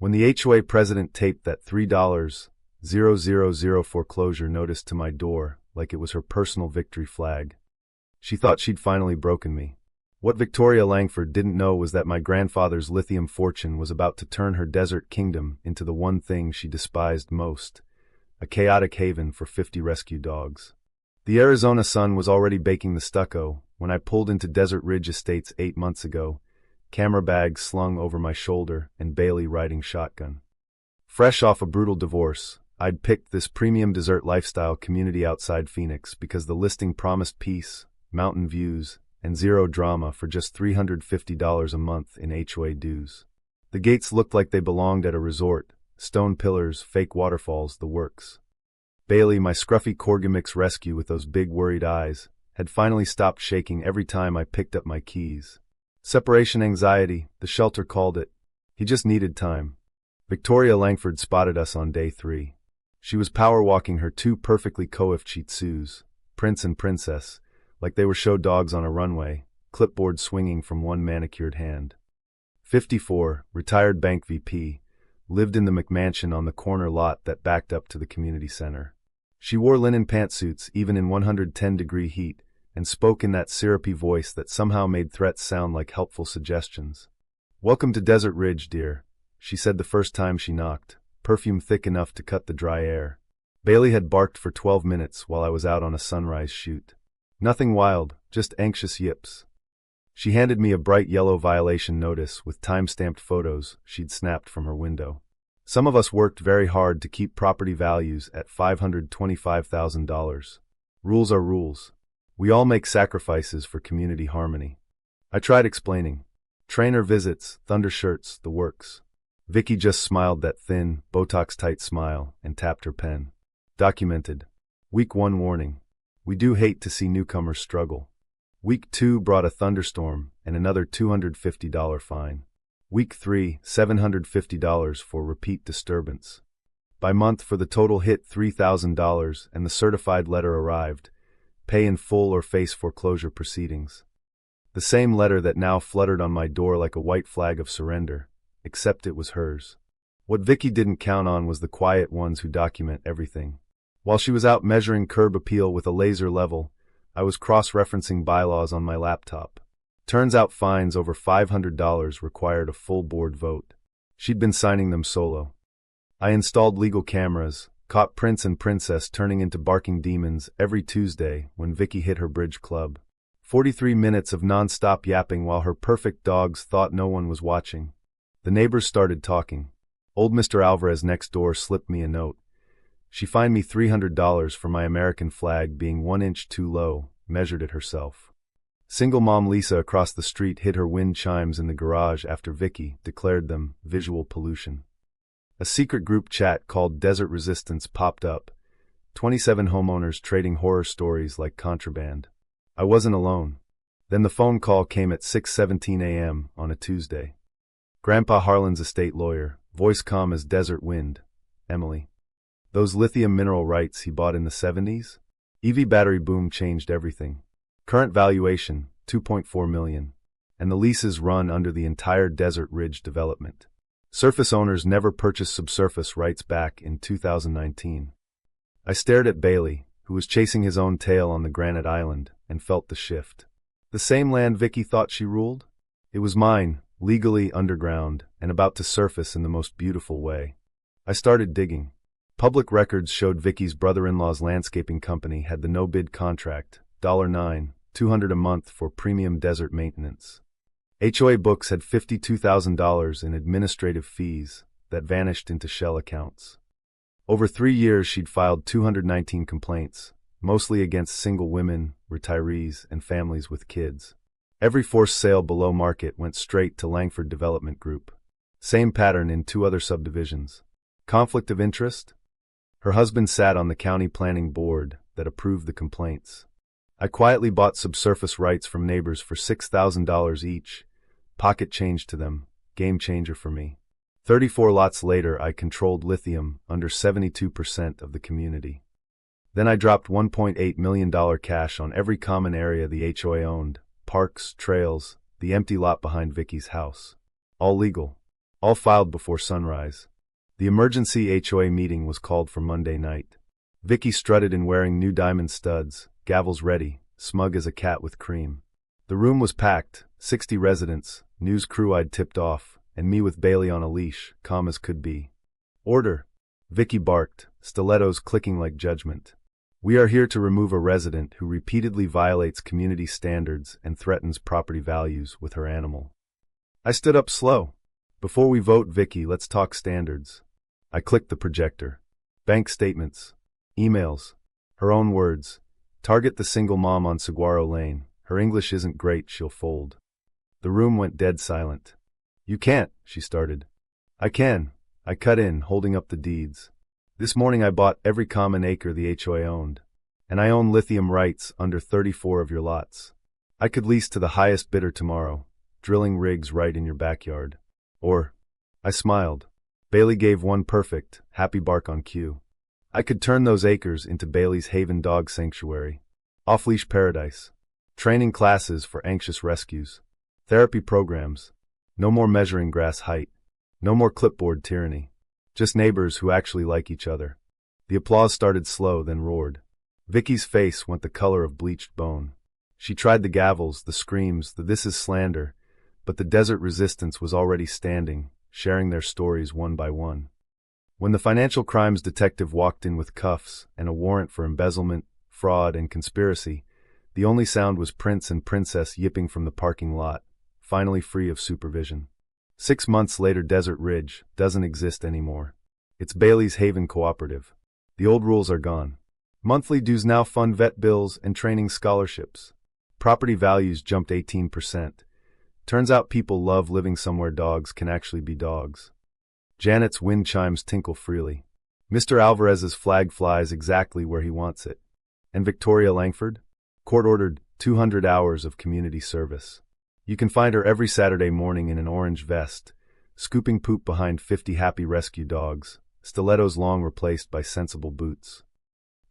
When the HOA president taped that $3,000 foreclosure notice to my door like it was her personal victory flag, she thought she'd finally broken me. What Victoria Langford didn't know was that my grandfather's lithium fortune was about to turn her desert kingdom into the one thing she despised most, a chaotic haven for 50 rescue dogs. The Arizona sun was already baking the stucco when I pulled into Desert Ridge Estates 8 months ago, camera bag slung over my shoulder and Bailey riding shotgun. Fresh off a brutal divorce, I'd picked this premium desert lifestyle community outside Phoenix because the listing promised peace, mountain views, and zero drama for just $350 a month in HOA dues. The gates looked like they belonged at a resort, stone pillars, fake waterfalls, the works. Bailey, my scruffy Corgi mix rescue with those big worried eyes, had finally stopped shaking every time I picked up my keys. Separation anxiety, the shelter called it. He just needed time. Victoria Langford spotted us on day 3. She was power walking her 2 perfectly coiffed Shih Tzus, Prince and Princess, like they were show dogs on a runway, clipboard swinging from one manicured hand. 54, retired bank VP, lived in the McMansion on the corner lot that backed up to the community center. She wore linen pantsuits even in 110-degree heat and spoke in that syrupy voice that somehow made threats sound like helpful suggestions. "Welcome to Desert Ridge, dear," she said the first time she knocked, perfume thick enough to cut the dry air. Bailey had barked for 12 minutes while I was out on a sunrise shoot. Nothing wild, just anxious yips. She handed me a bright yellow violation notice with time-stamped photos she'd snapped from her window. Some of us worked very hard to keep property values at $525,000. Rules are rules. We all make sacrifices for community harmony. I tried explaining. Trainer visits, thunder shirts, the works. Vicky just smiled that thin, Botox-tight smile and tapped her pen. Documented. Week 1 warning. We do hate to see newcomers struggle. Week 2 brought a thunderstorm and another $250 fine. Week 3, $750 for repeat disturbance. By month for the total hit $3,000 and the certified letter arrived. Pay in full or face foreclosure proceedings. The same letter that now fluttered on my door like a white flag of surrender, except it was hers. What Vicky didn't count on was the quiet ones who document everything. While she was out measuring curb appeal with a laser level, I was cross-referencing bylaws on my laptop. Turns out fines over $500 required a full board vote. She'd been signing them solo. I installed legal cameras, caught Prince and Princess turning into barking demons every Tuesday when Vicky hit her bridge club. 43 minutes of non-stop yapping while her perfect dogs thought no one was watching. The neighbors started talking. Old Mr. Alvarez next door slipped me a note. She fined me $300 for my American flag being 1 inch too low, measured it herself. Single mom Lisa across the street hid her wind chimes in the garage after Vicky declared them visual pollution. A secret group chat called Desert Resistance popped up, 27 homeowners trading horror stories like contraband. I wasn't alone. Then the phone call came at 6:17 a.m. on a Tuesday. Grandpa Harlan's estate lawyer, voice calm as desert wind. Emily. Those lithium mineral rights he bought in the 70s? EV battery boom changed everything. Current valuation, $2.4 million. And the leases run under the entire Desert Ridge development. Surface owners never purchased subsurface rights back in 2019. I stared at Bailey, who was chasing his own tail on the granite island, and felt the shift. The same land Vicky thought she ruled? It was mine, legally underground, and about to surface in the most beautiful way. I started digging. Public records showed Vicky's brother-in-law's landscaping company had the no-bid contract, $9, $200 a month for premium desert maintenance. HOA books had $52,000 in administrative fees that vanished into shell accounts. Over 3 years she'd filed 219 complaints, mostly against single women, retirees, and families with kids. Every forced sale below market went straight to Langford Development Group. Same pattern in 2 other subdivisions. Conflict of interest? Her husband sat on the county planning board that approved the complaints. I quietly bought subsurface rights from neighbors for $6,000 each. Pocket change to them, game changer for me. 34 lots later I controlled lithium under 72% of the community. Then I dropped $1.8 million cash on every common area the HOA owned, parks, trails, the empty lot behind Vicky's house. All legal. all filed before sunrise. The emergency HOA meeting was called for Monday night. Vicky strutted in wearing new diamond studs, gavels ready, smug as a cat with cream. The room was packed, 60 residents, news crew I'd tipped off, and me with Bailey on a leash, calm as could be. "Order!" Vicky barked, stilettos clicking like judgment. "We are here to remove a resident who repeatedly violates community standards and threatens property values with her animal." I stood up slow. "Before we vote, Vicky, let's talk standards." I clicked the projector. Bank statements. Emails. Her own words. "Target the single mom on Saguaro Lane. Her English isn't great, she'll fold." The room went dead silent. "You can't," she started. "I can." I cut in, holding up the deeds. "This morning I bought every common acre the HOA owned. And I own lithium rights under 34 of your lots. I could lease to the highest bidder tomorrow, drilling rigs right in your backyard. Or," I smiled. Bailey gave one perfect, happy bark on cue. "I could turn those acres into Bailey's Haven Dog Sanctuary. Off-leash paradise. Training classes for anxious rescues. Therapy programs. No more measuring grass height. No more clipboard tyranny. Just neighbors who actually like each other." The applause started slow, then roared. Vicky's face went the color of bleached bone. She tried the gavels, the screams, the "this is slander," but the desert resistance was already standing, sharing their stories one by one. When the financial crimes detective walked in with cuffs and a warrant for embezzlement, fraud, and conspiracy, the only sound was Prince and Princess yipping from the parking lot, finally free of supervision. 6 months later, Desert Ridge doesn't exist anymore. It's Bailey's Haven Cooperative. The old rules are gone. Monthly dues now fund vet bills and training scholarships. Property values jumped 18%. Turns out people love living somewhere dogs can actually be dogs. Janet's wind chimes tinkle freely. Mr. Alvarez's flag flies exactly where he wants it. And Victoria Langford? Court-ordered 200 hours of community service. You can find her every Saturday morning in an orange vest, scooping poop behind 50 happy rescue dogs, stilettos long replaced by sensible boots.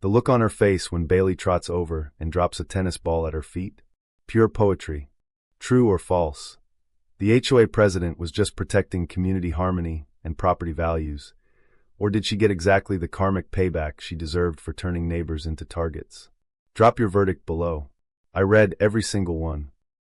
The look on her face when Bailey trots over and drops a tennis ball at her feet? Pure poetry. True or false? The HOA president was just protecting community harmony and property values, or did she get exactly the karmic payback she deserved for turning neighbors into targets? Drop your verdict below. I read every single one.